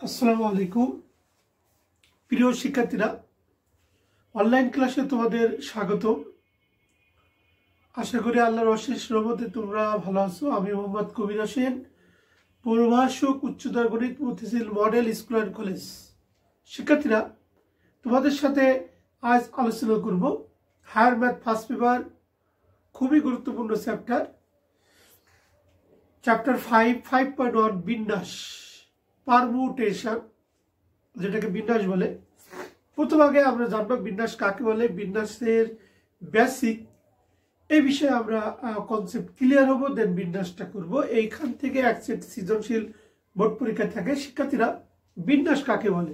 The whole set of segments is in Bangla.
আসসালামু আলাইকুম প্রিয় শিক্ষার্থীরা অনলাইন ক্লাসে তোমাদের স্বাগতম। আশা করি আল্লাহর অশেষ রহমতে তোমরা ভালো আছো। আমি মোহাম্মদ কবির হোসেন, পূর্বাভাষক উচ্চতর গণিত Motijheel model school and college. শিক্ষার্থীরা, তোমাদের সাথে আজ আলোচনা করব হায়ার ম্যাথ ফার্স্ট পেপার, খুবই গুরুত্বপূর্ণ চ্যাপ্টার 5.1 বিন্যাস, পারমুটেশন, যেটাকে বিন্যাস বলে। প্রথম আগে আমরা জানবো বিন্যাস কাকে বলে, বিন্যাসের বেসিক এই বিষয়ে আমরা কনসেপ্ট ক্লিয়ার হবো, দেন বিন্যাসটা করব। এইখান থেকে এক সেট সৃজনশীল বোর্ড পরীক্ষা থাকে। শিক্ষার্থীরা, বিন্যাস কাকে বলে?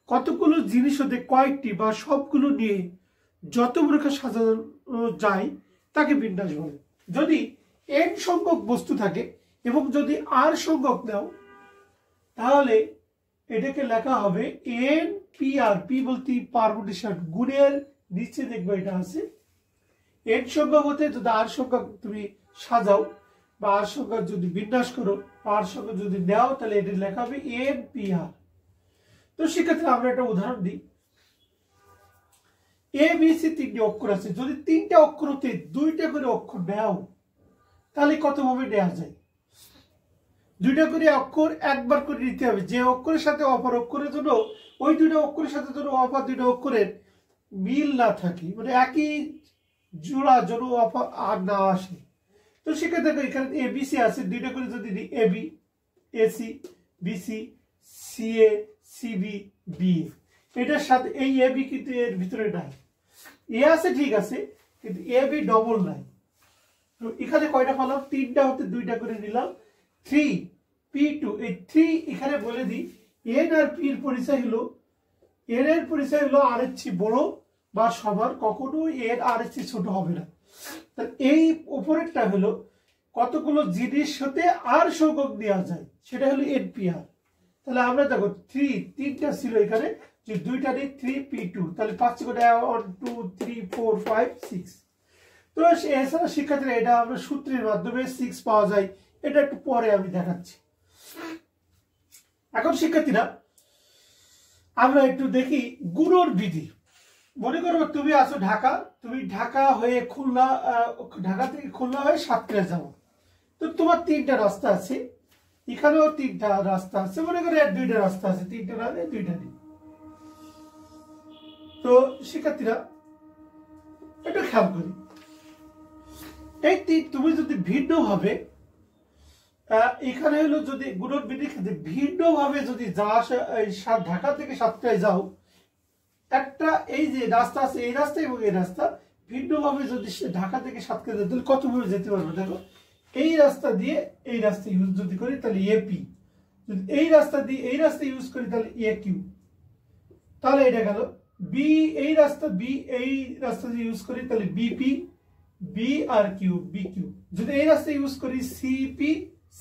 কতগুলো জিনিস হতে কয়েকটি বা সবগুলো নিয়ে যত প্রকার সাজানো যায় তাকে বিন্যাস বলে। যদি n সংখ্যক বস্তু থাকে এবং যদি r সংখ্যক নাও, তাহলে এটাকে লেখা হবে এন পি আর। পি বলতে পারমুটেশন, গুণের নিচে দেখবে এটা আছে। এন সংখ্যক হতে যদি আর সংখ্যক তুমি সাজাও বা আর সংখ্যক যদি বিন্যাস করো, আর সংখ্যক যদি নাও, তাহলে এটা লেখা হবে এন পি আর। তো সেক্ষেত্রে আমরা একটা উদাহরণ দিই। এ বি সি তিনটি অক্ষর আছে, যদি তিনটা অক্ষর হতে দুইটা করে অক্ষর নাও, তাহলে কতভাবে নেওয়া যায়? দুইটা করে অক্ষর একবার করে নিতে হবে। যে অক্ষরের সাথে অপর অক্ষরের জন্য, ওই দুইটা অক্ষরের সাথে যেন অপর দুইটা অক্ষরের মিল না থাকে, মানে একই জোড়া যেন অপর আর না আসে। তো সেক্ষেত্রে এখানে এ বি সি আছে, দুইটা করে যদি A B, A C, B C, C A, C B, B A, এটার সাথে এই এ বি কিন্তু এর ভিতরে নাই। এ আছে ঠিক আছে, কিন্তু এ বি ডবল নাই। তো এখানে কয়টা পেলাম? তিনটা হতে দুইটা করে নিলাম। 3p2, এই 3 এখানে বলে দিই, n আর p এর পরিচয় হলো, n এর পরিচয় হলো r এর চেয়ে বড় বা সমান, কখনো n r এর চেয়ে ছোট হবে না। তাহলে এই উপরেরটা হলো কতগুলো জিনিস হতে r সংখ্যক দেওয়া যায়, সেটা হলো npr। তাহলে আমরা দেখো 3টা ছিল এখানে, যে দুইটা নেই 3p2, তাহলে 5 করে 1 2 3 4 5 6। তো এছাড়া শিক্ষার্থীরা এটা আমরা সূত্রের মাধ্যমে 6 পাওয়া যায়, এটা একটু পরে আমি দেখাচ্ছি। এখন শিক্ষার্থীরা, আমরা একটু দেখি গুণর বিধি। মনে করো তুমি আছো ঢাকা, তুমি ঢাকা হয়ে খুলনা, ঢাকা থেকে খুলনা হয়ে সাতক্ষীরা যাও। তো তোমার তিনটা রাস্তা আছে, এখানেও তিনটা রাস্তা আছে। মনে করো এর দুইটা রাস্তা আছে, তিনটা না দুইটা নেই। তো শিক্ষার্থীরা একটু খেয়াল করি, এই তুমি যদি ভিন্ন ভাবে এখানে হলো, যদি গুণর বিধির ক্ষেত্রে ভিন্ন ভাবে যদি ঢাকা থেকে সাতক্ষীরায় যাও, একটা এই যে রাস্তা আছে, এই রাস্তা এবং এই রাস্তা ভিন্ন ভাবে যদি ঢাকা থেকে সাতক্ষীরা যেতে, কত ভাবে যেতে পারবে? দেখো, এই রাস্তা দিয়ে এই রাস্তা ইউজ যদি করি তাহলে এপি, যদি এই রাস্তা দিয়ে এই রাস্তা ইউজ করি তাহলে এ কিউ, তাহলে এটা গেল বি। এই রাস্তা বি, এই রাস্তা যদি ইউজ করি তাহলে বিপি, বি আর কিউ, বি কিউ। যদি এই রাস্তা ইউজ করি সিপি,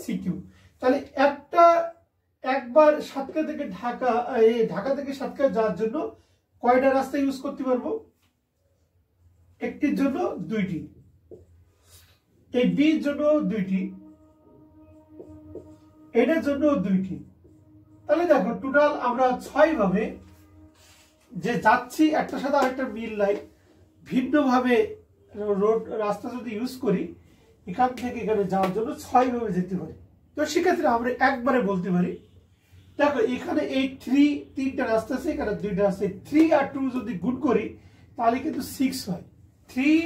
সিকিউ। তাহলে একবার সাতক্ষীরা থেকে ঢাকা, ঢাকা থেকে সাতক্ষীরা যাওয়ার জন্য কয়টা রাস্তা ইউজ করতে পারবো? একটির জন্য দুইটি, এই বির জন্য দুইটি, এটার জন্য দুইটি। তাহলে দেখো টোটাল আমরা 6 ভাবে যে যাচ্ছি, একটার সাথে আরেকটা মিল নাই, ভিন্ন ভাবে রাস্তা যদি ইউজ করি, এখান থেকে এখানে যাওয়ার জন্য 6 ভাবে যেতে পারি। তো সেক্ষেত্রে আমরা একবারে বলতে পারি, দেখো এখানে এই তিনটা রাস্তা আছে, এখানে দুইটা আছে। 3 আর 2 যদি গুণ করি তাহলে কিন্তু 6 হয়। 3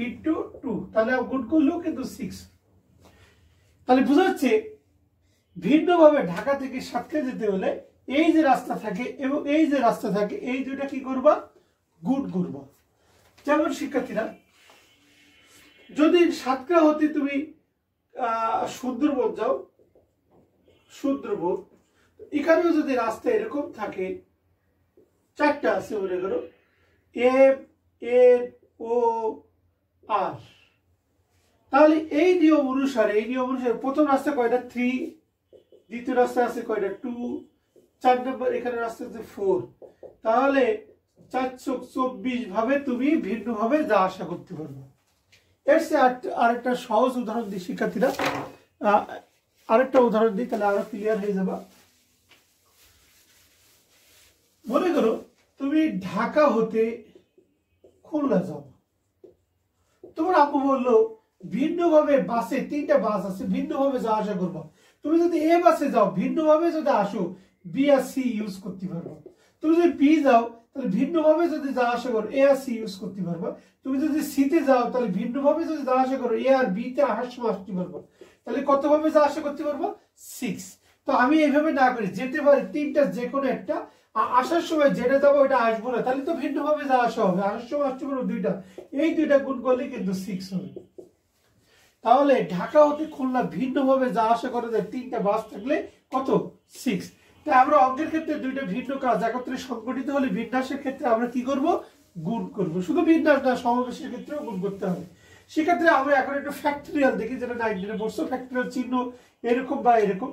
into 2, তাহলে গুণ করলেও কিন্তু 6। তাহলে বোঝা যাচ্ছে ভিন্নভাবে ঢাকা থেকে সাতক্ষীরা যেতে হলে এই যে রাস্তা থাকে এবং এই যে রাস্তা থাকে, এই দুইটা কি করবা? গুণ করবা। যেমন শিক্ষার্থীরা, যদি সাতক্ষীরা হতে তুমি সুন্দরবন যাও, সুন্দরবন, এখানেও যদি রাস্তা এরকম থাকে, 4টা আছে মনে করো, এম এন ও আর, তাহলে এই নিয়ম অনুসারে প্রথম রাস্তা কয়টা? 3, দ্বিতীয় রাস্তা আছে কয়টা? 2, 4 নম্বর এখানে রাস্তা আছে 4। তাহলে 424 ভাবে তুমি ভিন্ন ভাবে যা আশা করতে পারবে। এর চেয়ে আরেকটা সহজ উদাহরণ দিই শিক্ষার্থীরা, আরেকটা উদাহরণ দিই, তাহলে আরো ক্লিয়ার হয়ে যাবে। মনে করো তুমি ঢাকা হতে খুলনা যাও, তোমার আব্বু বললো ভিন্নভাবে বাসে, 3টা বাস আছে, ভিন্নভাবে যাওয়া আসা করবো। তুমি যদি এ বাসে যাও ভিন্নভাবে যদি আসো বি আর সি ইউজ করতে পারবো। তুমি যদি বি যাও তাহলে ভিন্নভাবে যদি যাওয়া আসা করো এ আর সি ইউজ করতে পারবো। তুমি যদি সিতে যাও তাহলে ভিন্নভাবে যদি যাওয়া আসা করো এ আর বি তে আসার সময় আসতে পারবো। তাহলে কতভাবে যাওয়া আসা করতে পারবো? 6। তো আমি এইভাবে না করি, যেতে পারি 3টা যে কোনো একটা, আসার সময় যেটা যাবো ওটা আসবো না, তাহলে তো ভিন্নভাবে যাওয়া আসা হবে। আসার সময় আসতে পারবো 2টা, এই 2টা গুণ করলে কিন্তু 6 হবে। তাহলে ঢাকা হতে খুলনা ভিন্নভাবে যাওয়া আসা করে 3টা বাস থাকলে কত? 6। তাই আমরা অঙ্কের ক্ষেত্রে 2টা ভিন্ন কাজ একত্রে সংগঠিত হলে বিন্যাসের ক্ষেত্রে আমরা কি করব? গুণ করব। শুধু বিন্যাস না, সমাবেশের ক্ষেত্রেও গুণ করতে হবে। সেক্ষেত্রে আমরা এখন একটু ফ্যাক্টরিয়াল দেখি, যেটা 9 বছর ফ্যাক্টরিয়াল চিহ্ন এরকম বা এরকম।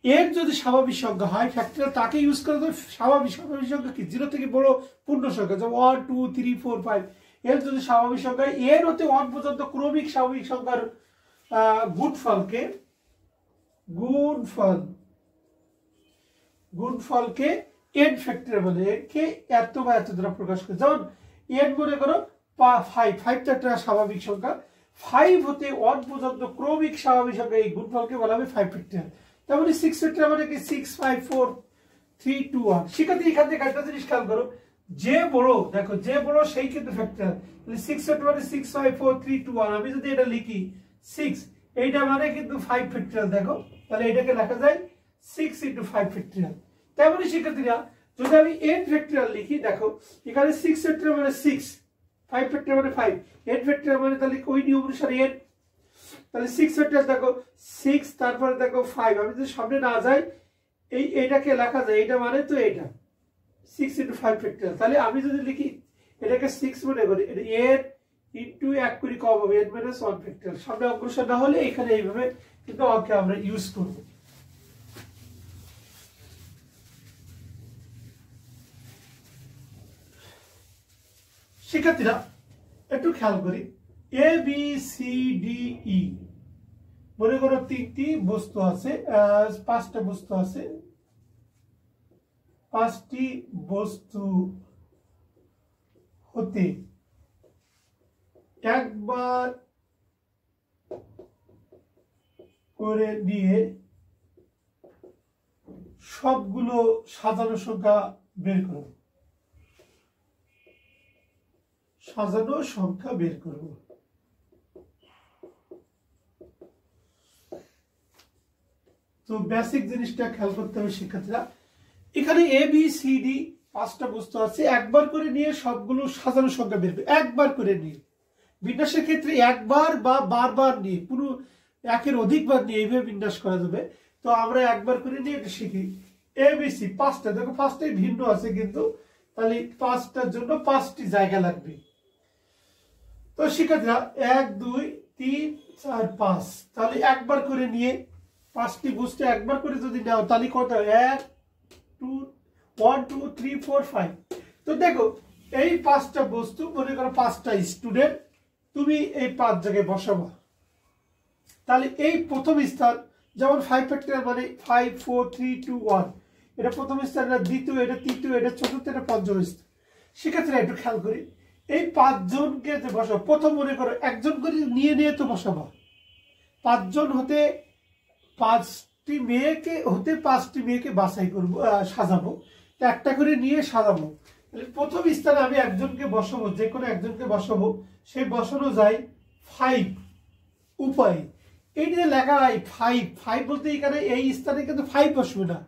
এর যদি স্বাভাবিক সংখ্যা হয় ফ্যাক্টরিয়াল তাকে ইউজ করে দেবে। স্বাভাবিক সংখ্যা কি? 0 থেকে বড় পূর্ণ সংখ্যা, যেমন 1 2 3 4 5। এর যদি স্বাভাবিক সংখ্যা, এর হতে 1 পর্যন্ত ক্রমিক স্বাভাবিক সংখ্যার গুণফলকে n ফ্যাক্টরিয়াল বলে। একে এত বা এত দ্বারা প্রকাশ করে। যেমন n মনে করো 5 তো একটা স্বাভাবিক সংখ্যা, 5 হতে 1 পর্যন্ত ক্রমিক স্বাভাবিক সংখ্যা, এই গুণফলকে বলা হবে 5 ফ্যাক্টরিয়াল। তাহলে 6 ফ্যাক্টরিয়াল মানে কি? 6 5 4 3 2 1। সেক্ষেত্রে এখান থেকে একটা জিনিস খেয়াল করো, যে বড়, দেখো যে বড় সেই কিন্তু ফ্যাক্টরিয়াল। তাহলে 6 ফ্যাক্টরিয়াল মানে 6 5 4 3 2 1। আমি যদি এটা লিখি 6, এইটা মানে কিন্তু 5 ফ্যাক্টরিয়াল। দেখো তাহলে এটাকে লেখা যায় 6 × 5 ফ্যাক্টরিয়াল। তেমনি শিক্ষার্থীরা যদি আমি n ফ্যাক্টরিয়াল লিখি, দেখো এখানে 6 ফ্যাক্টরিয়াল মানে 6, 5 ফ্যাক্টরিয়াল মানে 5, n ফ্যাক্টরিয়াল মানে তাহলে ওই নিয়ম অনুসারে n। তাহলে 6 ফ্যাক্টরিয়াল দেখো 6, তারপরে দেখো 5। আমি যদি সামনে না যাই এইটাকে লেখা যায়, এটা মানে তো এটা 6 × 5 ফ্যাক্টরিয়াল। তাহলে আমি যদি লিখি এটাকে 6 মনে করি, এটা n ইনটু 1 করে কম হবে, n - 1 ফ্যাক্টরিয়াল। সামনে অগ্রসর না হলে এখানে এইভাবে কিন্তু অঙ্কে আমরা ইউজ করব। শিক্ষার্থীরা একটু খেয়াল করি, A B C D E মনে করো 3টি বস্তু আছে, 5টা বস্তু আছে। 5টি বস্তু হতে একবার করে নিয়ে সবগুলো সাজানো সংখ্যা বের করো। সাজানো সংখ্যা বের করব। তো বেসিক জিনিসটা খেয়াল করতে হবে শিক্ষার্থীরা। এখানে এ বি সি ডি 5টা বস্তু আছে, একবার করে নিয়ে সবগুলো সাজানো সংখ্যা বের করবে। একবার করে নিয়ে, বিন্যাসের ক্ষেত্রে একবার বা বারবার নিয়ে, পুরো একের অধিকবার নিয়ে এইভাবে বিন্যাস করা যাবে। তো আমরা একবার করে নিয়ে এটা শিখি। এ বি সি 5টা, দেখো 5টাই ভিন্ন আছে কিন্তু, তাহলে 5টার জন্য 5টি জায়গা লাগবে। তো শিক্ষার্থীরা 1 2 3 4 5, তাহলে একবার করে নিয়ে 5টি বস্তু একবার করে যদি নাও তাহলে কত? 1 2 3 4 5। তো দেখো এই 5টা বস্তু, মনে করো 5টা স্টুডেন্ট, তুমি এই 5 জায়গায় বসাবো। তাহলে এই প্রথম স্থান, যেমন 5 ফ্যাক্টরিয়াল মানে 5 4 3 2 1, এটা প্রথম স্থান, এটা দ্বিতীয়, এটা তৃতীয়, এটা চতুর্থ, এটা পঞ্চম স্থান। সেক্ষেত্রে একটু খেয়াল করি, এই 5 জনকে যে বসাবো, প্রথম মনে করো একজন করে নিয়ে নিয়ে তো বসাবো। 5 জন হতে 5টি মেয়েকে বাছাই করবো, সাজাবো। একটা করে নিয়ে সাজাবো। প্রথম স্থানে আমি একজনকে বসাবো, যে কোনো একজনকে বসাবো। সেই বসানো যায় 5 উপায়। এই যে লেখা হয় 5 বলতে এখানে এই স্থানে কিন্তু 5 বসবে না,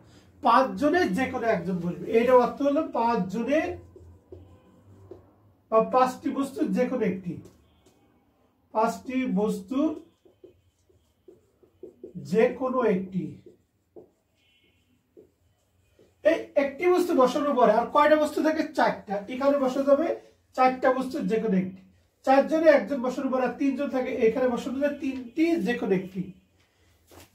5 জনের যে কোনো একজন বসবে। এইটা অর্থ হলো 5 জনের বা 5টি বস্তুর যে কোনো একটি, 5টি বস্তুর যে কোনো একটি। এই একটি বস্তু বসানোর পরে আর কয়টা বস্তু থাকে? 4টা। এখানে বসানো যাবে 4টা বস্তুর যে কোনো একটি। 4 জনে একজন বসানোর পরে আর 3 জন থাকে, এখানে বসানো যায় 3টি যে কোনো একটি।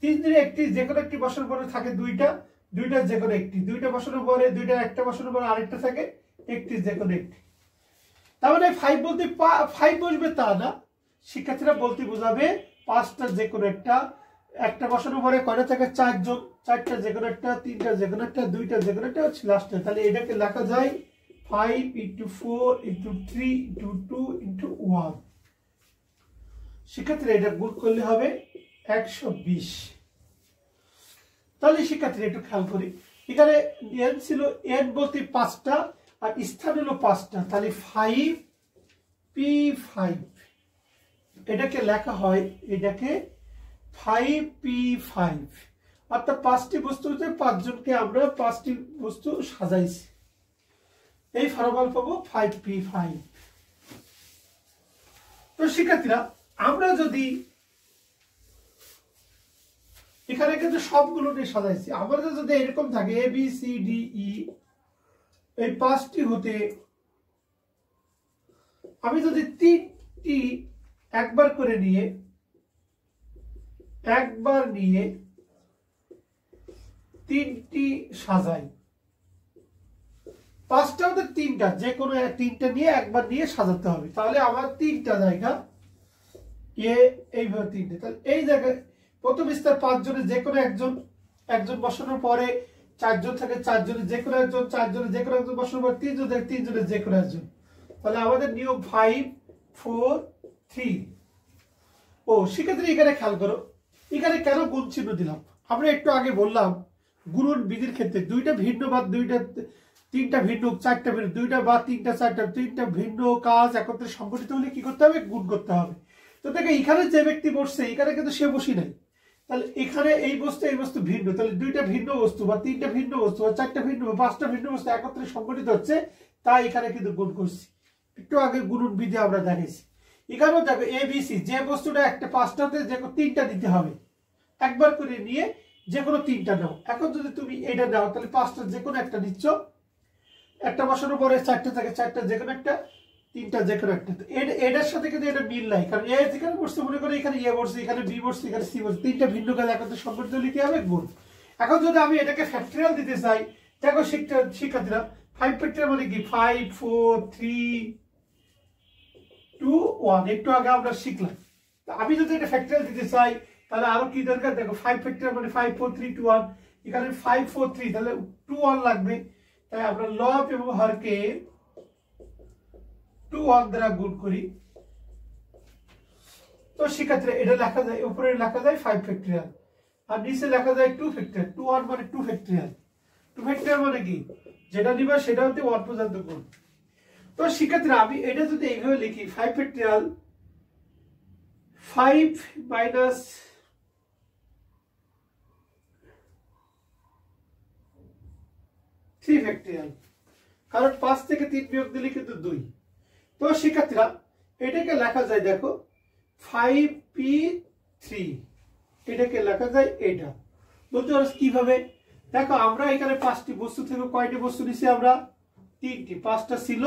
3 জনে একটি যে কোনো একটি বসানোর পরে থাকে 2টা যে কোনো একটি। 2টা বসানোর পরে 2টা, একটা বসানোর পরে আরেকটা থাকে একটি যে কোনো একটি। তার মানে 5 বলতে 5 বসবে তা না, শিক্ষার্থীরা বলতে বোঝাবে 5টা যে কোনো একটা একটা বসানোর পরে কয়টা থাকে 4 জন, 4টা যে কোনো একটা, 3টা যে কোনো একটা, 2টা যে কোনো একটা হচ্ছে লাস্টে। তাহলে এটাকে লেখা যায় 5 × 4 × 3 × 2 × 1। সেক্ষেত্রে এটা গুণ করলে হবে 120। তাহলে শিক্ষার্থী একটু খেয়াল করি, এখানে n ছিল, n বলতে 5টা আর স্থান হলো 5টা, তাহলে 5p5 এটাকে লেখা হয়, এটাকে 5p5, অর্থাৎ 5টি বস্তুতে 5 জনকে আমরা 5টি বস্তু সাজাইছি, এই ফলাফল পাবো 5p5। তো শিক্ষার্থীরা আমরা যদি এখানে কিন্তু সবগুলো নিয়ে সাজাইছি, আমাদের যদি এরকম থাকে a b c d e, এই 5টি হতে আমি যদি 3টি একবার করে নিয়ে 3টি সাজাই, 5টা হতে 3টা, যে কোনো 3টা নিয়ে একবার নিয়ে সাজাতে হবে, তাহলে আমার 3টা জায়গা এইভাবে 3টে। তাহলে এই জায়গায় প্রথম স্তর 5 জনের যে কোনো একজন বসানোর পরে 4 জন থাকে, 4 জনের যে কোনো একজন, 4 জনের যে কোনো একজন বসানোর পরে 3 জন থাকে, 3 জনের যে কোনো একজন। তাহলে আমাদের নিয়ম 5 4 3। ও সেক্ষেত্রে এখানে খেয়াল করো, এখানে কেন গুণ চিহ্ন দিলাম, আমরা একটু আগে বললাম গুণন বিধির ক্ষেত্রে 2টা ভিন্ন বা 3টা ভিন্ন, 4টা ভিন্ন, 2টা বা 3টা 4টা 3টা ভিন্ন কাজ একত্রে সংগঠিত হলে কি করতে হবে, গুণ করতে হবে। তো দেখো এখানে যে ব্যক্তি বসছে, এখানে কিন্তু সে বসি নাই, তাহলে এখানে এই বস্তু ভিন্ন, তাহলে 2টা ভিন্ন বস্তু বা 3টা ভিন্ন বস্তু বা 4টা ভিন্ন বা 5টা ভিন্ন বস্তু একত্রে সংগঠিত হচ্ছে, তাই এখানে কিন্তু গুণ করছি। একটু আগে গুণন বিধি আমরা দেখেছি। এখানেও দেখো a b c, যে বস্তুটা একটা 5টাতে যে কোনো 3টা দিতে হবে, একবার করে নিয়ে যে কোনো 3টা নাও। এখন যদি তুমি এটা নাও, তাহলে 5টা যে কোনো একটা নিচ্ছ, একটা বসানোর পরে 4টা থাকে, 4টা যে কোনো একটা, 3টা যে কোনো একটা। এটার সাথে কিন্তু এটা মিল নাই, কারণ এ যেখানে বসছে মনে করে এখানে এ বসছে, এখানে বি বসছে, এখানে সি বসছে, 3টা ভিন্ন কাজ একত্রে সংগঠিত হলে কি হবে, গুণ। এখন যদি আমি এটাকে ফ্যাক্টরিয়াল দিতে চাই, দেখো শিক্ষার্থীরা 5 ফ্যাক্টরিয়াল মানে কি, 5 4 3 2 1, একটু আগে আমরা শিখলাম। আমি যদি এটা ফ্যাক্টরিয়াল দিতে চাই, তাহলে আরো কি দরকার, দেখো 5 ফ্যাক্টরিয়াল মানে 5 4 3 2 1, এখানে 5 4 3, তাহলে 2 1 লাগবে, তাই আমরা লব এবং হরকে 2 1 দ্বারা গুণ করি। তো শিক্ষার্থীরা এটা লেখা যায়, উপরে লেখা যায় 5 ফ্যাক্টরিয়াল আর নিচে লেখা যায় 2 ফ্যাক্টরিয়াল। 2 1 মানে 2 ফ্যাক্টরিয়াল, 2 ফ্যাক্টরিয়াল মানে কি, যেটা নিবা সেটা হতে 1 পর্যন্ত গুণ। তো শিক্ষার্থীরা আমি এটা যদি এইভাবে লিখি, 5 ফ্যাক্টরিয়াল 5 মাইনাস 3 ফ্যাক্টরিয়াল, কারণ 5 থেকে 3 বিয়োগ দিলে কিন্তু 2। তো শিক্ষার্থীরা এটাকে লেখা যায়, দেখো 5p3, এটাকে লেখা যায় এটা। বলতে পারো কিভাবে, দেখো আমরা এখানে 5টি বস্তু থেকে কয়টি বস্তু নিছি, আমরা 3টি, 5টা ছিল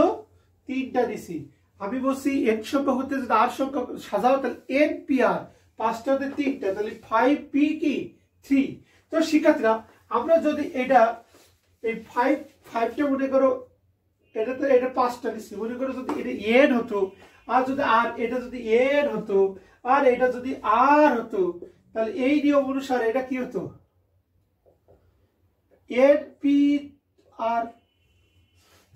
3টা নিছি। আমি বলছি n সংখ্যক হতে যদি r সংখ্যক সাজাও, তাহলে npr, 5টা হতে 3টা, তাহলে 5p কি 3। তো শিক্ষার্থীরা আমরা যদি এটা এই 5টা মনে করো, এটা তো এটা 5টা নিছি, মনে করো যদি এটা n হতো, আর যদি আর এটা যদি n হতো, আর এটা যদি r হতো, তাহলে এই নিয়ম অনুসারে এটা কি হতো, npr।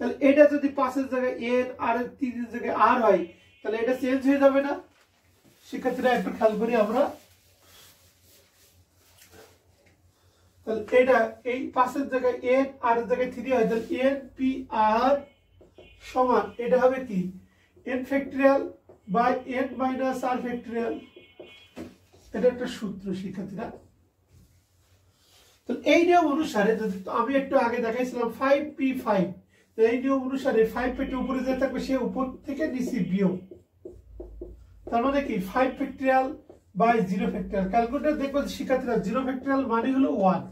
তাহলে এটা যদি 5 এর জায়গায় n আর 3 এর জায়গায় r হয়, তাহলে এটা চেঞ্জ হয়ে যাবে না। শিক্ষার্থীরা একটু খেয়াল করি আমরা, তাহলে এটা এই 5 এর জায়গায় n আর এর জায়গায় 3 হয়, তাহলে npr সমান এটা হবে কি, n factorial by n minus r factorial. এটা একটা সূত্র শিক্ষার্থীরা। তো এই নিয়ম অনুসারে যদি আমি একটু আগে দেখাইছিলাম 5p5, তো এই নিয়ম অনুসারে 5 পেটে উপরে যে থাকবে সে উপর থেকে নিচে বিয়োগ, তার মানে কি 5 ফ্যাক্টরিয়াল বাই 0 ফ্যাক্টরিয়াল। ক্যালকুলেটর দেখবো শিক্ষার্থীরা 0 ফ্যাক্টরিয়াল মানে হলো 1,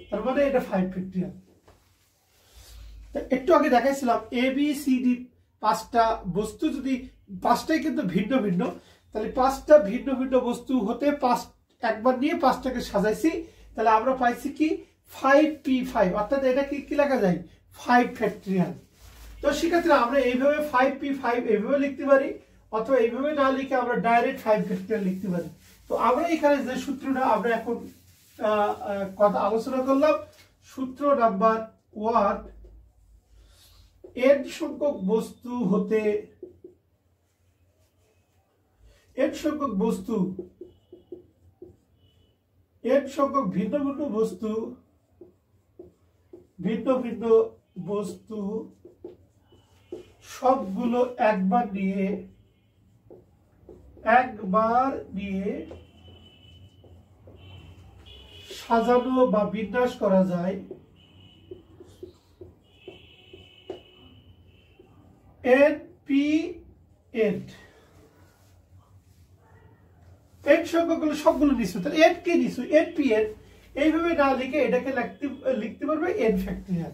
তার মানে এটা 5 ফ্যাক্টরিয়াল। একটু আগে দেখাইছিলাম a b c d 5টা বস্তু, যদি 5টাই কিন্তু ভিন্ন ভিন্ন, তাহলে 5টা ভিন্ন ভিন্ন বস্তু হতে 5 একবার নিয়ে 5টাকে সাজাইছি, তাহলে আমরা পাইছি কি 5p5, অর্থাৎ এটা কি লেখা যায় 5 ফ্যাক্টরিয়াল। তো শিক্ষার্থীরা আমরা এইভাবে 5p5 এইভাবে লিখতে পারি, অথবা এইভাবে না লিখে আমরা ডাইরেক্ট 5 ফ্যাক্টরিয়াল লিখতে পারি। তো আমরা এখানে যে সূত্রটা আমরা এখন কথা আলোচনা করলাম, সূত্র নাম্বার 1, n সংখ্যক বস্তু হতে n সংখ্যক ভিন্ন ভিন্ন বস্তু সবগুলো একবার নিয়ে সাজানো বা বিন্যাস করা যায় NPN। n সংখ্যাগুলো সবগুলো নিশ্চয়, তাহলে n কি নিশ্চয় NPN এইভাবে না লিখে এটাকে লিখতে পারবে n ফ্যাক্টরিয়াল।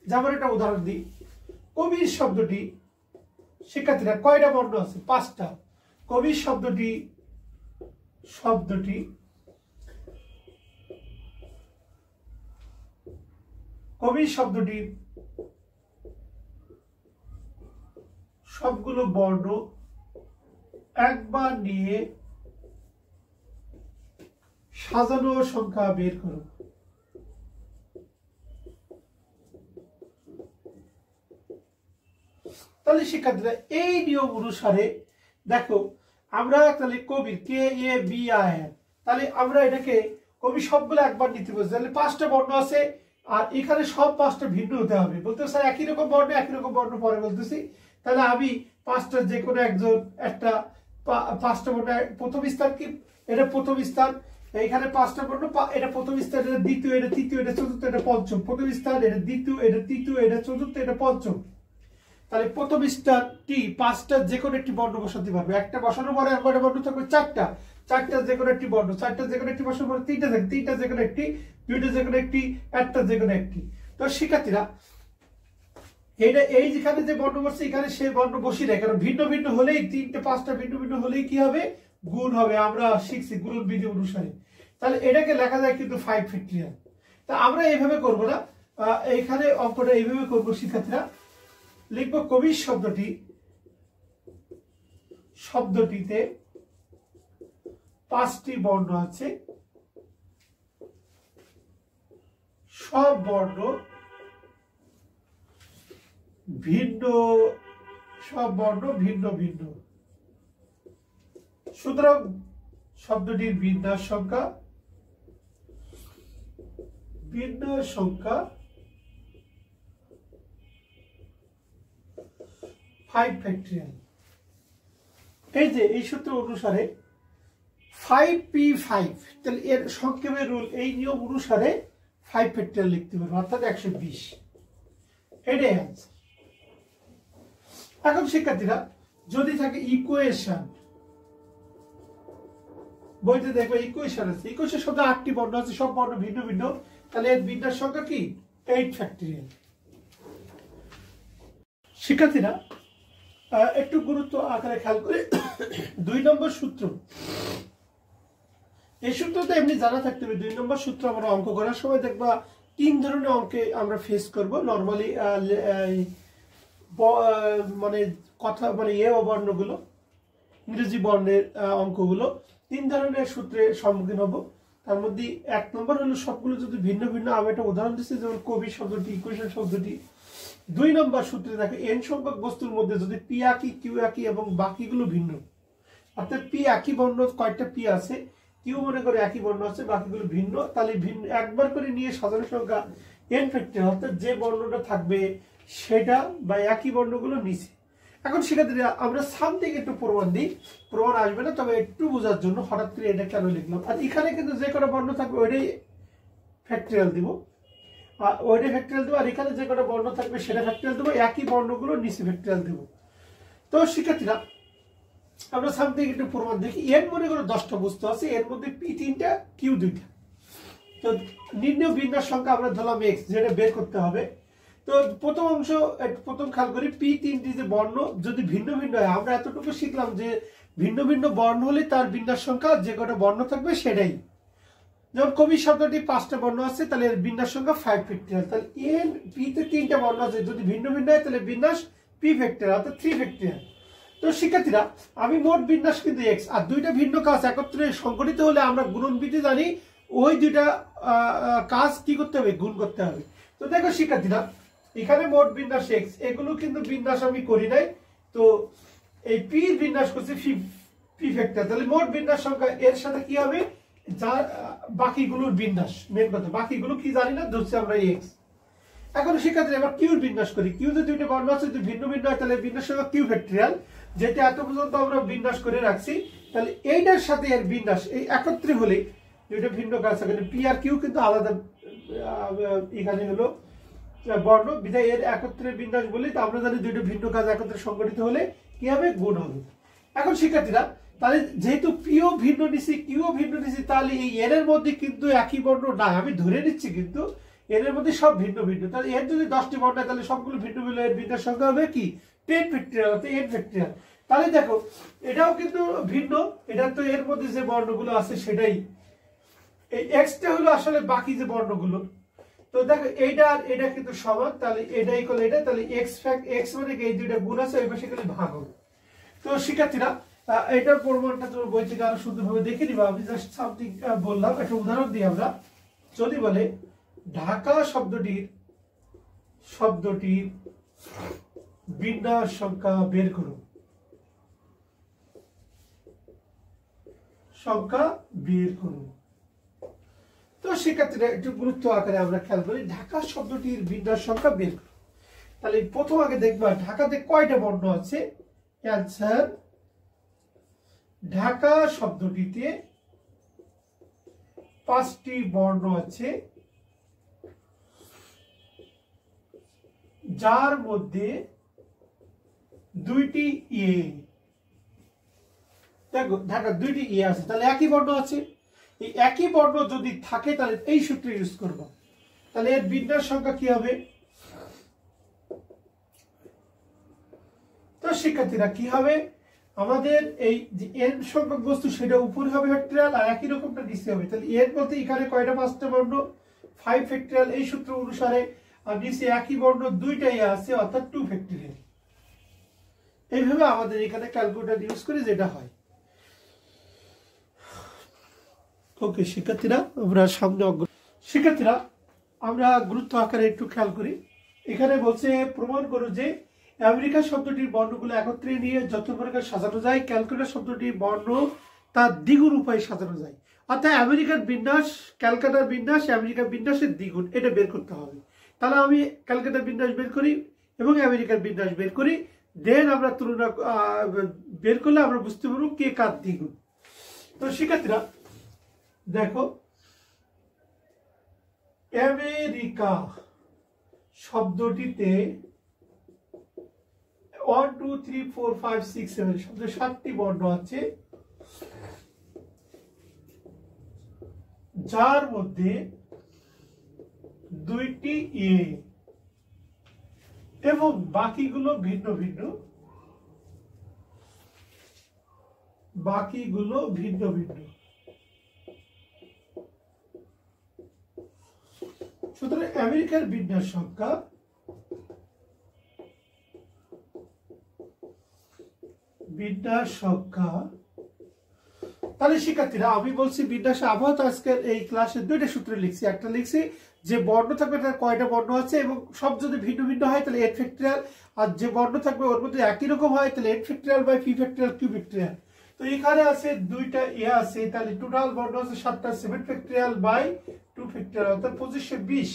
যেমন একটা উদাহরণ দিই, কবির শব্দটি, শিক্ষার্থীরা কয়টা বর্ণ আছে? 5টা। কবির শব্দটি সবগুলো বর্ণ একবার নিয়ে সাজানো সংখ্যা বের করো। তাহলে শিক্ষার্থীরা এই নিয়ম অনুসারে দেখো, আমরা তাহলে কবির KABIR, তাহলে আমরা এটাকে কবি সবগুলো একবার নিতে বলছি, তাহলে 5টা বর্ণ আছে আর এখানে সব 5টা ভিন্ন হতে হবে। বলতে স্যার একই রকম বর্ণ পরে বলতেছি, তাহলে আমি 5টা যে কোনো একটা 5টা বর্ণ, প্রথম স্থান কি? এটা প্রথম স্থান। এখানে 5টা বর্ণ, এটা প্রথম স্থান, এটা দ্বিতীয়, এটা তৃতীয়, এটা চতুর্থ, এটা পঞ্চম। প্রথম স্থান, এটা দ্বিতীয়, এটা তৃতীয়, এটা চতুর্থ, এটা পঞ্চম। তাহলে প্রথম স্থানটি 5টা যে কোনো একটি বর্ণ বসাতে পারবে। একটা বসানোর পরে আর কয়টা বর্ণ থাকবে? 4টা যে কোনো একটি বর্ণ, 4টা যে কোনো একটি বসানোর পরে 3টা থাকে, 3টা যে কোনো একটি, 2টা যে কোনো একটি, একটা যে কোনো একটি। তো শিক্ষার্থীরা এই যেখানে যে বর্ণ বসছে এখানে সেই বর্ণ বসিয়ে দেয়, কারণ ভিন্ন ভিন্ন হলেই 3টে 5টা ভিন্ন হলেই কি হবে? গুণ হবে। আমরা শিখছি গুণন বিধি অনুসারে। তাহলে এটাকে লেখা যায় কিন্তু 5 ফ্যাক্টরিয়াল। তা আমরা এইভাবে করব না, এইখানে অঙ্কটা এইভাবে করবো শিক্ষার্থীরা। লিখবো কবির শব্দটিতে 5টি বর্ণ আছে, সব বর্ণ ভিন্ন ভিন্ন। সুতরাং শব্দটির বিন্যাস সংখ্যা 5 ফ্যাক্টরিয়াল। এই যে এই সূত্র অনুসারে 5P5, তাহলে এর সংক্ষেপে রুল, এই নিয়ম অনুসারে 5 ফ্যাক্টরিয়াল লিখতে পারবো, অর্থাৎ 120। এটাই আনসার। এখন শিক্ষার্থীরা যদি থাকে ইকুয়েশন, বইতে দেখবে ইকুয়েশন আছে, ইকুয়েশন শব্দে 8টি বর্ণ আছে, সব বর্ণ ভিন্ন ভিন্ন, তাহলে এর বিন্যাস সংখ্যা কি? 8 ফ্যাক্টরিয়াল। শিক্ষার্থীরা একটু গুরুত্ব আকারে খেয়াল করে 2 নম্বর সূত্র, এই সূত্রটা এমনি জানা থাকতে হবে। 2 নম্বর সূত্র আমরা অঙ্ক করার সময় দেখবা 3 ধরনের অঙ্কে আমরা ফেস করব। নর্মালি মানে বর্ণগুলো, ইংরেজি বর্ণের অঙ্কগুলো 3 ধরনের সূত্রের সম্মুখীন হব। তার মধ্যে 1 নম্বর হলো সবগুলো যদি ভিন্ন ভিন্ন। আমি একটা উদাহরণ দিচ্ছি, যেমন কবি শব্দটি, ইকুয়েশন শব্দটি। 2 নম্বর সূত্রে দেখে n সংখ্যক বস্তুর মধ্যে যদি P একই, Q একই এবং বাকিগুলো ভিন্ন, অর্থাৎ P একই বর্ণ, কয়টা P আছে, Q মনে করে একই বর্ণ আছে, বাকিগুলো ভিন্ন, তাহলে ভিন্ন একবার করে নিয়ে সাজানো সংখ্যা n ফ্যাক্টরিয়াল, অর্থাৎ যে বর্ণটা থাকবে সেটা বা একই বর্ণগুলো নিচে। এখন সেক্ষেত্রে আমরা সামথিং একটু প্রমাণ দিই, প্রমাণ আসবে না, তবে একটু বোঝার জন্য হঠাৎ করে এটা কেন লিখলাম। আর এখানে কিন্তু যে কটা বর্ণ থাকবে ওইটাই ফ্যাক্টরিয়াল দিব, আর এখানে যে কটা বর্ণ থাকবে সেটা ফ্যাক্টরিয়াল দেবো, একই বর্ণগুলো নিচে ফ্যাক্টরিয়াল দেবো। তো শিক্ষার্থীরা আমরা সামথিং একটু প্রমাণ দেখি। এর মনে করো 10টা বস্তু আছে, এর মধ্যে P 3টা, Q 2টা। তো নির্ণয় বিন্যাস সংখ্যা আমরা ধরলাম x, যেটা বের করতে হবে। তো প্রথম খেয়াল করি, P 3টি যে বর্ণ যদি ভিন্ন ভিন্ন হয়, আমরা এতটুকু শিখলাম যে ভিন্ন ভিন্ন বর্ণ হলে তার বিন্যাস সংখ্যা যে কটা বর্ণ থাকবে সেটাই। যেমন কবি শব্দটি 5টা বর্ণ আছে, তাহলে এর বিন্যাস সংখ্যা 5 ফ্যাক্টরিয়াল। তাহলে P তে 3টা বর্ণ আছে, যদি ভিন্ন ভিন্ন হয় তাহলে বিন্যাস P ফ্যাক্টরিয়াল, অর্থাৎ 3 ফ্যাক্টরিয়াল। তো শিক্ষার্থীরা আমি মোট বিন্যাস কিন্তু এক্স, আর দুইটা ভিন্ন কাজ একত্রে সংগঠিত হলে আমরা গুণনবিধি জানি, ওই দুইটা কাজ কি করতে হবে, গুণ করতে হবে। তো দেখো শিক্ষার্থীরা এখানে মোট বিন্যাস এক্স, এগুলো কিন্তু বিন্যাস আমি করি নাই, তো এই পি এর বিন্যাস করছি পি ফ্যাক্টর, তাহলে মোট বিন্যাস সংখ্যা এর সাথে কি হবে, যা বাকিগুলোর বিন্যাস, মেন কথা বাকিগুলো কি জানি না, ধরছি আমরা এক্স। এখন শিক্ষার্থীরা এবার কিউর বিন্যাস করি। কিউ যে দুইটা বর্ণ আছে যদি ভিন্ন ভিন্ন হয় তাহলে বিন্যাস সংখ্যা কিউ ফ্যাক্টরিয়াল, যেটা এত পর্যন্ত আমরা বিন্যাস করে রাখছি, তাহলে এইটার সাথে এর বিন্যাস এই একত্রে হলে দুইটা ভিন্ন কাজ থাকে, পি আর কিউ কিন্তু আলাদা এখানে হলো বর্ণ, বিধায় এর একত্রে বিন্যাস বলি, তো আমরা জানি দুইটা ভিন্ন কাজ একত্রে সংগঠিত হলে কি হবে, গুণ হবে। এখন শিক্ষার্থীরা তাহলে যেহেতু পিও ভিন্ন নিছি কিউও ভিন্ন নিছি, তাহলে এই এর এর মধ্যে কিন্তু একই বর্ণ নাই, আমি ধরে নিচ্ছি কিন্তু এর মধ্যে সব ভিন্ন ভিন্ন, তাহলে এর যদি 10টি বর্ণ হয় তাহলে সবগুলো ভিন্ন ভিন্ন, এর বিন্যাস সংখ্যা হবে কি 10 ফ্যাক্টরিয়াল অর্থাৎ n ফ্যাক্টরিয়াল। তাহলে দেখো এটাও কিন্তু ভিন্ন, এটা তো এর মধ্যে যে বর্ণগুলো আছে সেটাই, এই এক্সটা হলো আসলে বাকি যে বর্ণগুলো। তো দেখো এইটা আর এটা কিন্তু সমান, তাহলে এটা ইকুয়াল এটা, তাহলে এক্স মানে এই দুইটা গুণ আছে, ওই পাশে গেলে ভাগ হবে। তো শিক্ষার্থীরা এটার প্রমাণটা তোমার বই থেকে আরো সুন্দরভাবে দেখে নিবা, আমি জাস্ট সামথিং বললাম, একটা উদাহরণ দিই আমরা। যদি বলে ঢাকা শব্দটির বিন্যাস সংখ্যা বের করুন, তো শিক্ষার্থীরা একটু গুরুত্ব আকারে আমরা খেয়াল করি, ঢাকা শব্দটির বিন্যাস সংখ্যা বের করুন। তাহলে প্রথম আগে দেখবা ঢাকাতে কয়টা বর্ণ আছে, অ্যান্সার ঢাকা শব্দটিতে 5টি বর্ণ আছে, যার মধ্যে 2টি এ। দেখো ঢাকা 2টি এ আছে, তাহলে একই বর্ণ আছে, এই একই বর্ণ যদি থাকে তাহলে এই সূত্র ইউজ করব, তাহলে এর বিন্যাস সংখ্যা কি হবে। তো শিক্ষার্থীরা কি হবে, আমাদের এই যে n সংখ্যক বস্তু সেটা উপরে হবে ফ্যাক্টরিয়াল, আর একই রকমটা নিচে হবে, তাহলে n বলতে এখানে কয়টা 5টা বর্ণ 5 ফ্যাক্টরিয়াল এই সূত্র অনুসারে, আর নিচে একই বর্ণ 2টাই আছে অর্থাৎ 2 ফ্যাক্টরিয়াল। এইভাবে আমাদের এখানে ক্যালকুলেটর ইউজ করে যেটা হয়। ওকে শিক্ষার্থীরা আমরা সামনে শিক্ষার্থীরা আমরা গুরুত্ব আকারে একটু খেয়াল করি, এখানে বলছে প্রমাণ করো যে আমেরিকা শব্দটির বর্ণগুলো একত্রে নিয়ে যত প্রকার সাজানো যায় ক্যালকুলেটর শব্দটির বর্ণ তার দ্বিগুণ উপায়ে সাজানো যায়, অর্থাৎ আমেরিকার বিন্যাস ক্যালকাটার বিন্যাস আমেরিকার বিন্যাসের দ্বিগুণ, এটা বের করতে হবে। তাহলে আমি ক্যালকাটার বিন্যাস বের করি এবং আমেরিকার বিন্যাস বের করি, দেন আমরা তুলনা বের করলে আমরা বুঝতে পারবো কে কার দ্বিগুণ। তো শিক্ষার্থীরা দেখো আমেরিকা শব্দটিতে 1 2 3 4 5 6 7 শব্দ 7টি বর্ণ আছে, যার মধ্যে 2টি এ এবং বাকিগুলো ভিন্ন ভিন্ন, সুতরাং আমেরিকার বিন্যাস সংখ্যা তাহলে শিক্ষার্থীরা আমি বলছি বিন্যাস আবহাওয়া, আজকের এই ক্লাসে 2টা সূত্র লিখছি, একটা লিখছি যে বর্ণ থাকবে তার কয়টা বর্ণ আছে এবং সব যদি ভিন্ন ভিন্ন হয় তাহলে n ফ্যাক্টরিয়াল, আর যে বর্ণ থাকবে ওর মধ্যে একই রকম হয় তাহলে n factorial by p factorial q factorial. তো এখানে আছে 2টা এ আছে, তাহলে টোটাল বর্ণ আছে 7টা, 7 ফ্যাক্টরিয়াল বাই 2 ফ্যাক্টরিয়াল অর্থাৎ 2520।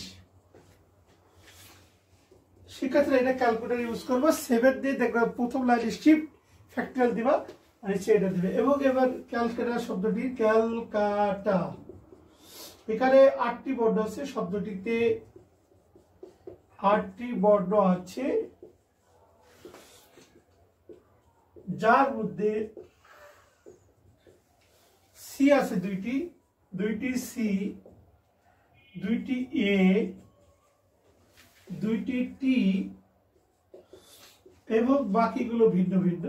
শিক্ষার্থীরা এটা ক্যালকুলেটর ইউজ করবো, 7 দিয়ে দেখবে প্রথম লাইনে শিফট ফ্যাক্টরিয়াল দিবা আর এটা দিবে, এবং এবার ক্যালকাটা শব্দটি ক্যালকাটা এখানে 8টি বর্ণ আছে, শব্দটিতে 8টি বর্ণ আছে, যার মধ্যে সি আছে 2টি সি, 2টি এ, 2টি টি এবং বাকিগুলো ভিন্ন ভিন্ন।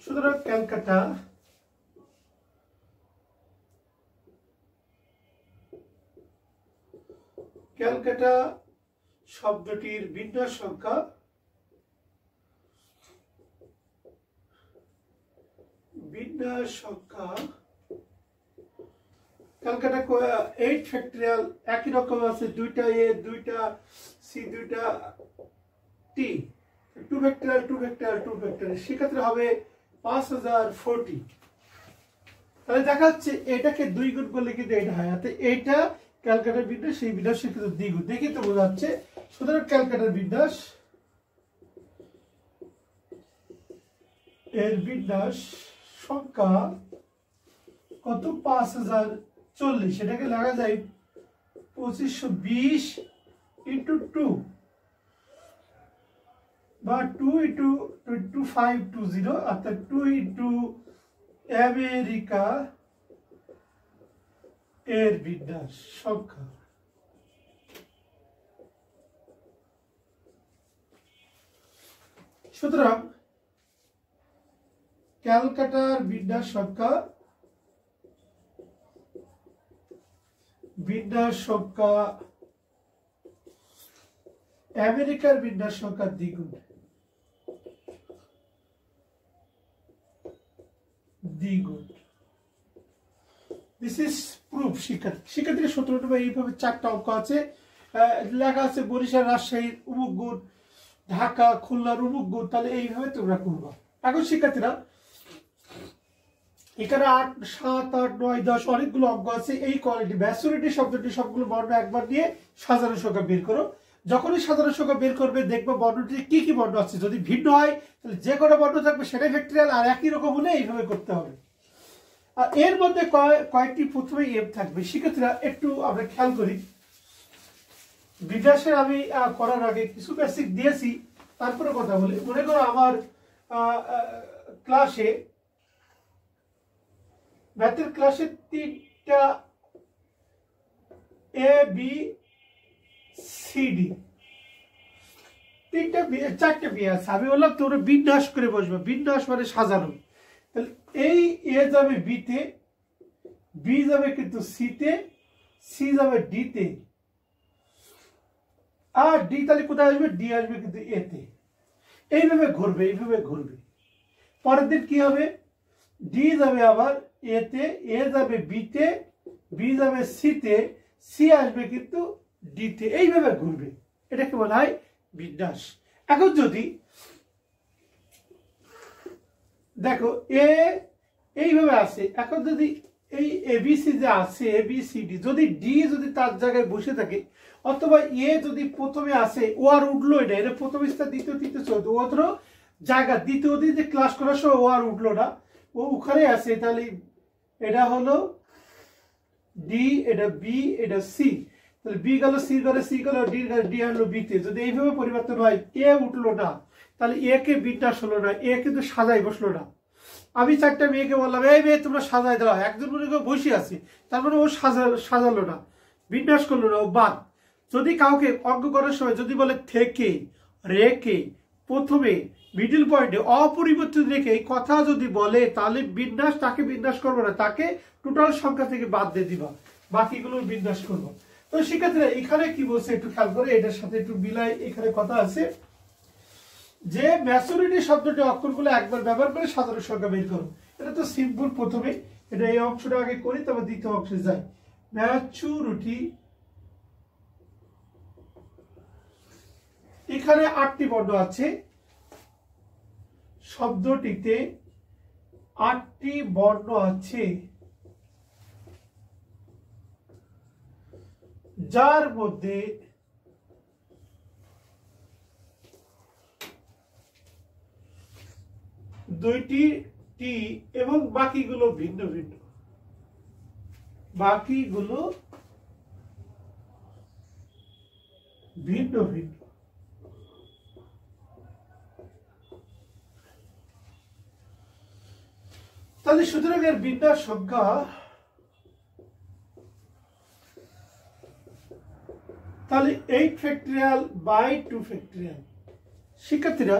সুতরাং ক্যালকাটা ক্যালকাটা শব্দটির বিন্যাস সংখ্যা ক্যালকাটা 8 ফ্যাক্টরিয়াল একই রকম আছে, 2টা এ 2টা সি 2টা টি, 2 ফ্যাক্টরিয়াল 2 ফ্যাক্টরিয়াল 2 ফ্যাক্টরিয়াল, সেক্ষেত্রে হবে 5040। তাহলে দেখা যাচ্ছে এটাকে 2 গুণ করলে কিন্তু এটা হয়, অর্থাৎ এটা ক্যালকাটার বিন্যাস, সেই বিন্যাসের কিন্তু দ্বিগুণ, দেখি তো বোঝা যাচ্ছে। সুতরাং ক্যালকাটার বিন্যাস এর বিন্যাস সংখ্যা কত? 5040। সেটাকে লেখা যায় 2520 ইন্টু 2 বা 2 ইন্টু 2520, অর্থাৎ 2 ইন্টু আমেরিকা এর বিন্যাস সংখ্যা। সুতরাং ক্যালকাটার বিন্যাস সংখ্যা আমেরিকার বিন্যাস সংখ্যা দ্বিগুণ। This is proof. শিক্ষার্থীর 17 নম্বর এইভাবে 4টা অঙ্ক আছে, লেখা আছে বরিশাল, রাজশাহীর অমুক গুণ, ঢাকা, খুলনার অমুক গুণ। তাহলে এইভাবে তোমরা করবা। এখন শিক্ষার্থীরা এখানে 8, 7, 8, 9, 10 অনেকগুলো অঙ্ক আছে। এই কোয়ালিটি ম্যাচুরিটি শব্দটি সবগুলো বর্ণ একবার নিয়ে সাধারণ সংখ্যা বের করো। যখনই সাধারণ সংখ্যা বের করবে দেখবে বর্ণটি কি কি বর্ণ আছে। যদি ভিন্ন হয় তাহলে যে কোনো বর্ণ থাকবে সেটাই ফ্যাক্টরিয়াল, আর একই রকম হলে এইভাবে করতে হবে। আর এর মধ্যে কয়েকটি প্রথমে এম থাকবে। শিক্ষার্থীরা একটু আমরা খেয়াল করি। বিন্যাসের আমি করার আগে কিছু বেসিক দিয়েছি, তারপরে কথা বলি। মনে করো আমার ক্লাসে, ম্যাথের ক্লাসে 3টা A B C D, 4টে B আছে। আমি বললাম তোমরা বিন্যাস করে বসবে। বিন্যাস মানে সাজানো। তাহলে এই এ যাবে বিতে, বি যাবে কিন্তু সিতে, সি যাবে ডিতে, আর ডি তাহলে কোথায় আসবে? ডি আসবে কিন্তু এতে। এইভাবে ঘুরবে। পরের দিন কি হবে? ডি যাবে আবার এতে, এ যাবে বিতে, বি যাবে সিতে, সি আসবে কিন্তু ডিতে। এইভাবে ঘুরবে। এটাকে বলা হয় বিন্যাস। এখন যদি দেখো এ এইভাবে আসে, এখন যদি এই এবিসি যে আছে, এবিসিডি, যদি ডি যদি তার জায়গায় বসে থাকে, অথবা এ যদি প্রথমে আসে, ও আর উঠলো, এটা প্রথম স্থান, দ্বিতীয়, তৃতীয়, চতুর্থ, ওর জায়গা দ্বিতীয় দিন যে ক্লাস করার সময় ও আর উঠলো না, ও ওখানে আছে, তাহলে এটা হলো ডি, এটা বি, এটা সি। তাহলে বি গেল সি ঘরে, সি গেল ডি ঘরে, ডি হলো বিতে। যদি এইভাবে পরিবর্তন হয়, এ উঠলো না, তাহলে এ কে বিন্যাস হলো না, এ কিন্তু সাজাই বসলো না। আমি 4টা মেয়েকে বললাম, এই মেয়ে তোমরা সাজাই দাও। একজন মনে করে বসে আছে, তার মানে ও সাজালো না, বিন্যাস করলো না, ও বাদ। যদি কাউকে অঙ্ক করার সময় যদি বলে থেকে, রেখে, প্রথমে, মিডল পয়েন্টে অপরিবর্তিত রেখে এই কথা যদি বলে, তাহলে বিন্যাস, তাকে বিন্যাস করবো না, তাকে টোটাল সংখ্যা থেকে বাদ দিয়ে দিবা, বাকিগুলো বিন্যাস করবো। তো শিক্ষার্থীরা এখানে কি বলছে একটু খেয়াল করে, এটার সাথে একটু মিলাই। এখানে কথা আছে যে ম্যাচুরিটি শব্দটি অক্ষরগুলো একবার ব্যবহার করে সাধারণ সংখ্যা বের করো। এটা তো সিম্পল। প্রথমে এটা এই অংশটা আগে করি, তারপর দ্বিতীয় অংশে যাই। ম্যাচুরিটি, এখানে 8টি বর্ণ আছে। শব্দটিতে 8টি বর্ণ আছে, যার মধ্যে দুইটি টি এবং বাকিগুলো ভিন্ন ভিন্ন। তাহলে সুতরাং এর বিন্যাস সংখ্যা, তাহলে 8 ফ্যাক্টরিয়াল বাই 2 ফ্যাক্টরিয়াল। শিক্ষার্থীরা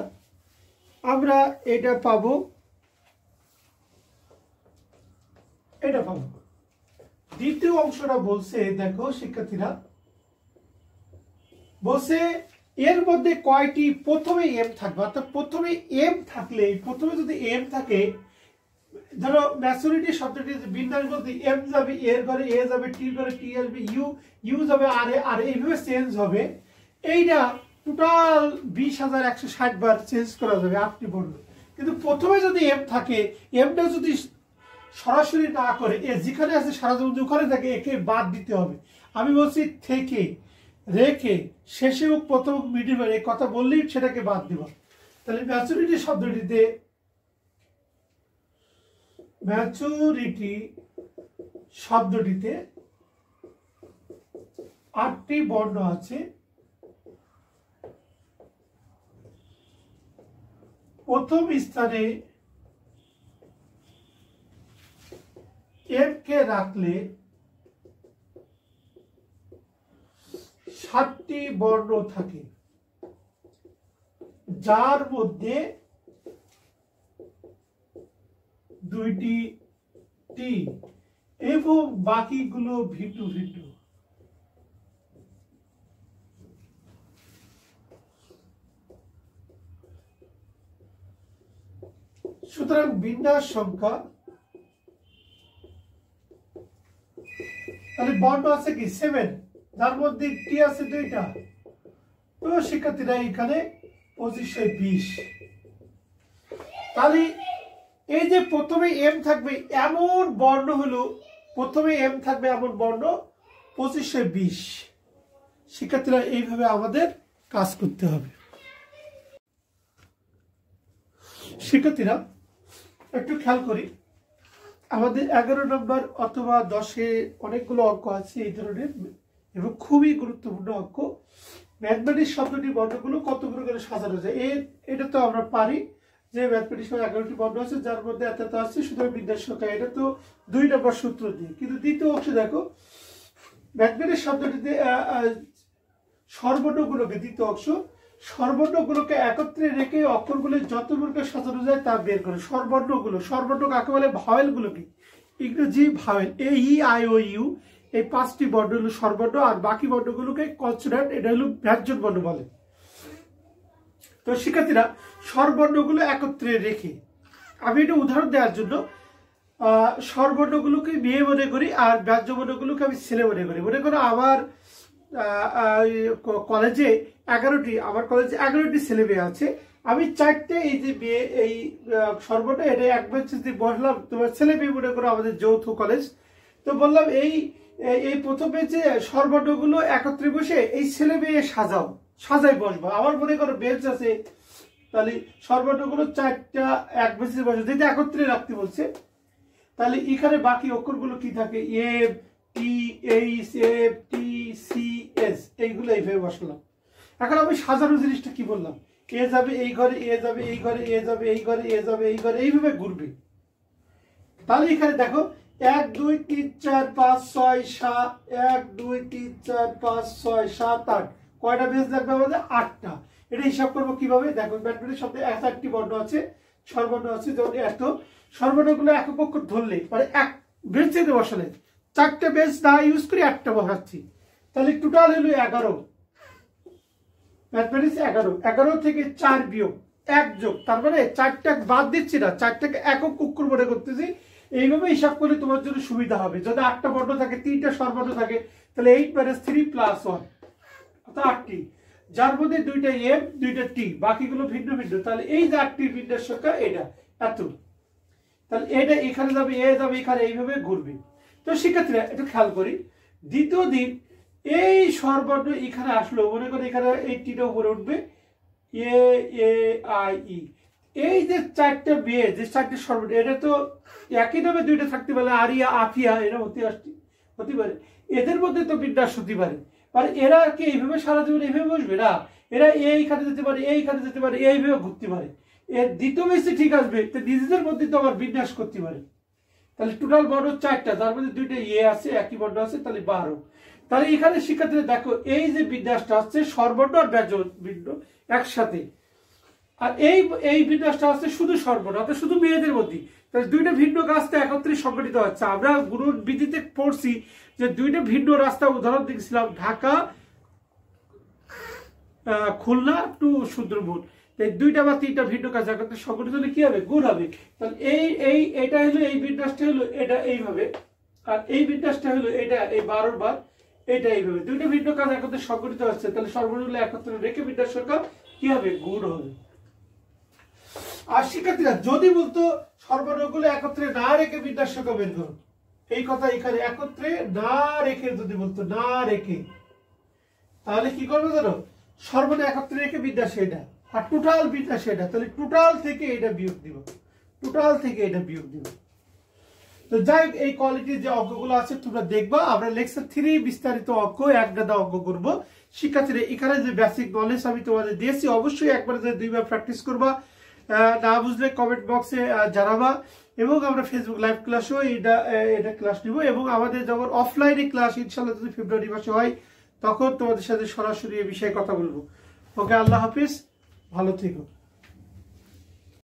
আমরা এটা পাবো, দ্বিতীয় অংশটা বলছে, দেখো শিক্ষার্থীরা, বলছে এর মধ্যে কয়টি প্রথমে এম থাকবে, অর্থাৎ প্রথমে এম থাকলে, প্রথমে যদি এম থাকে, ধরো ম্যাচুরিটি শব্দটি বিন্যাস বলতে এম যাবে এর ঘরে, এ যাবে টি ঘরে, টি আসবে ইউ, ইউ যাবে আর এ, আর এইভাবে চেঞ্জ হবে। এইটা টোটাল 20,160 বার চেঞ্জ করা যাবে 8টি বর্ণ। কিন্তু প্রথমে যদি এম থাকে, এমটা যদি সরাসরি না করে, এ যেখানে আছে সারা জীবন ওখানে থাকে, একে বাদ দিতে হবে। আমি বলছি থেকে, রেখে, শেষে হোক প্রথম হোক মিডিল এই কথা বললেই সেটাকে বাদ দিব। তাহলে ম্যাচুরিটি শব্দটিতে, ম্যাচুরিটি শব্দটিতে 8টি বর্ণ আছে। প্রথম স্থানে এম কে রাখলে 7টি বর্ণ থাকে, যার মধ্যে 2টি টি এবং বাকিগুলো ভিন্ন ভিন্ন। সুতরাং বিন্যাস সংখ্যা, তাহলে বর্ণ আছে কি 7, যার মধ্যে টি আছে 2টা। তো শিক্ষার্থীরা এখানে 2520। তাহলে এই যে প্রথমে এম থাকবে এমন বর্ণ হলো, প্রথমে এম থাকবে এমন বর্ণ 2520। শিক্ষার্থীরা এইভাবে আমাদের কাজ করতে হবে। শিক্ষার্থীরা একটু খেয়াল করি, আমাদের 11 নম্বর অথবা 10-এ অনেকগুলো অঙ্ক আছে এই ধরনের এবং খুবই গুরুত্বপূর্ণ অঙ্ক। ম্যাথমেটিক্স শব্দটি বর্ণগুলো কতগুলো করে সাজানো যায়, এটা তো আমরা পারি যে ম্যাথমেটিক্স 11টি বর্ণ আছে, যার মধ্যে এত আছে সুতরাং বিন্যাস সংখ্যা, এটা তো 2 নম্বর সূত্র দিয়ে। কিন্তু দ্বিতীয় অংশে দেখো, ম্যাথমেটিক্স শব্দটিতে স্বরবর্ণগুলোকে, দ্বিতীয় অংশ স্বরবর্ণগুলোকে একত্রে রেখে অক্ষরগুলো যতগুলোকে সাজানো যায় তা বের করে। স্বরবর্ণ কাকে বলে? ভাওয়েলগুলোকে, ইংরেজি vowel A E I O U, এই 5টি বর্ণ হলো স্বরবর্ণ, আর বাকি বর্ণগুলোকে কনসোনেন্ট, এটা হলো ব্যঞ্জন বর্ণ বলে। তো শিক্ষার্থীরা স্বরবর্ণগুলো একত্রে রেখে, আমি এটা উদাহরণ দেওয়ার জন্য স্বরবর্ণগুলোকে মেয়ে মনে করি আর ব্যঞ্জনবর্ণগুলোকে আমি ছেলে মনে করি। মনে করো আমার কলেজে 11টি ছেলে মেয়ে আছে, আমি 4টে এই যে মেয়ে, এই স্বরবর্ণ এটা এক বেঞ্চে যদি বসলাম, তোমার ছেলে মেয়ে মনে করো আমাদের যৌথ কলেজ। তো বললাম এই প্রথম বেঞ্চে স্বরবর্ণগুলো একত্রে বসে এই ছেলে মেয়ে সাজাই বসবো। আমার মনে করো বেঞ্চ আছে, তাহলে স্বরবর্ণগুলো 4টা এক বেঞ্চে বসে, যেটা একত্রে রাখতে বলছে। তাহলে এখানে বাকি অক্ষরগুলো কি থাকে? এম, টি, এইচ, এফ, টি, সি, এস, এইগুলো এইভাবে বসালাম। এখন আমি সাজানো জিনিসটা কি বললাম? এ যাবে এই ঘরে, এ যাবে এই ঘরে, এ যাবে এই ঘরে, এ যাবে এই ঘরে, এইভাবে ঘুরবে। তাহলে এখানে দেখো 1 2 3 4 5 6 7, 1 2 3 4 5 6 7 8, কয়টা বেঞ্চ লাগবে আমাদের? 8টা। এটা হিসাব করবো কিভাবে? দেখো ম্যাথমেটিক্স শব্দে 1-8টি বর্ণ আছে, স্বরবর্ণ আছে, যেমন এত স্বরবর্ণগুলো একক অক্ষর ধরলে মানে এক বেঞ্চে বসালে, 4টে বেঞ্চ না ইউজ করে 8টা বসাচ্ছি, তাহলে টোটাল হলো 11। ম্যাথমেটিক্স 11 থেকে 4 বিয়োগ 1 যোগ, তার মানে 4টা বাদ দিচ্ছি না, 4টাকে একক অক্ষর মনে করতেছি। এইভাবে হিসাব করলে তোমার জন্য সুবিধা হবে। যদি 8টা বর্ণ থাকে, 3টা স্বরবর্ণ থাকে, তাহলে 8 - 3 + 1 অর্থাৎ 8টি, যার মধ্যে 2টা এম 2টা টি, বাকিগুলো ভিন্ন ভিন্ন। তাহলে এই যে 8টি বিন্যাস সংখ্যা, এটা এত। তাহলে এটা এখানে যাবে, এ যাবে এখানে, এইভাবে ঘুরবে। তো শিক্ষার্থীরা একটু খেয়াল করি, দ্বিতীয় দিন এই স্বরবর্ণ এখানে আসলো, মনে করি এখানে এই টিটা উপরে উঠবে, এ এ আই ই। এই যে 4টা বিয়ে, যে 4টি স্বরবর্ণ, এটা তো একই নামে 2টা থাকতে পারে, আরিয়া, আফিয়া, এরা হতে পারে। এদের মধ্যে তো বিন্যাস হতে পারে, আর এরা কি এইভাবে সারা জীবন এইভাবে বসবে না, এরা এইখানে যেতে পারে, এইখানে যেতে পারে, এইভাবে ঘুরতে পারে। এর দ্বিতীয় বেশি ঠিক আসবে, তো নিজেদের মধ্যে তো আবার বিন্যাস করতে পারে। তাহলে টোটাল বর্ণ 4টা, তার মধ্যে 2টা আছে, একই বর্ণ আছে, তাহলে 12। তাহলে এখানে শিক্ষার্থীরা দেখো এই যে বিন্যাসটা হচ্ছে স্বরবর্ণ আর ব্যঞ্জন বর্ণ একসাথে, আর এই বিন্যাসটা হচ্ছে শুধু স্বরবর্ণ, অর্থাৎ শুধু মেয়েদের মধ্যে। তাহলে 2টা ভিন্ন কাজটা একত্রে সংগঠিত হচ্ছে। আমরা গুরুর বিধিতে পড়ছি যে 2টা ভিন্ন রাস্তা উদাহরণ দিয়েছিলাম, ঢাকা খুলনা টু সুন্দরবন, এই 2টা বা 3টা ভিন্ন কাজ একত্রে সংগঠিত হলে কি হবে, গুণ হবে। তাহলে এটা হলো এই বিন্যাসটা হলো এটা এইভাবে, আর এই বিন্যাসটা হলো এটা এই 12 বার এটা এইভাবে, 2টা ভিন্ন কাজ একত্রে সংগঠিত হচ্ছে, তাহলে সর্বনিম্ন একত্রে রেখে বিন্যাস সংখ্যা কি হবে, গুণ হবে। আর শিক্ষার্থীরা যদি বলতো সর্বনিম্নগুলো একত্রে না রেখে বিন্যাস সংখ্যা বের করো, এই কথা এখানে একত্রে না রেখে যদি বলতো, না রেখে, তাহলে কি করবে জানো, সর্বনিম্ন একত্রে রেখে বিন্যাস এটা, আর টোটাল বিন্যাস এটা, তাহলে টোটাল থেকে এটা বিয়োগ দিব, টোটাল থেকে এটা বিয়োগ দিব। তো যাই এই কোয়ালিটির যে অঙ্কগুলো আছে তোমরা দেখবা, আমরা লেকচার 3 বিস্তারিত অঙ্ক এক গাদা অঙ্ক করবো। শিক্ষার্থীরা এখানে যে বেসিক নলেজ আমি তোমাদের দিয়েছি অবশ্যই একবার 2বার প্র্যাকটিস করবা, না বুঝলে কমেন্ট বক্সে জানাবা, এবং আমরা ফেসবুক লাইভ ক্লাসও এটা ক্লাস নিব, এবং আমাদের যখন অফলাইনে ক্লাস ইনশাআল্লাহ যদি ফেব্রুয়ারি মাসে হয় তখন তোমাদের সাথে সরাসরি এই বিষয়ে কথা বলবো। ওকে, আল্লাহ হাফিজ, ভালো থেকো।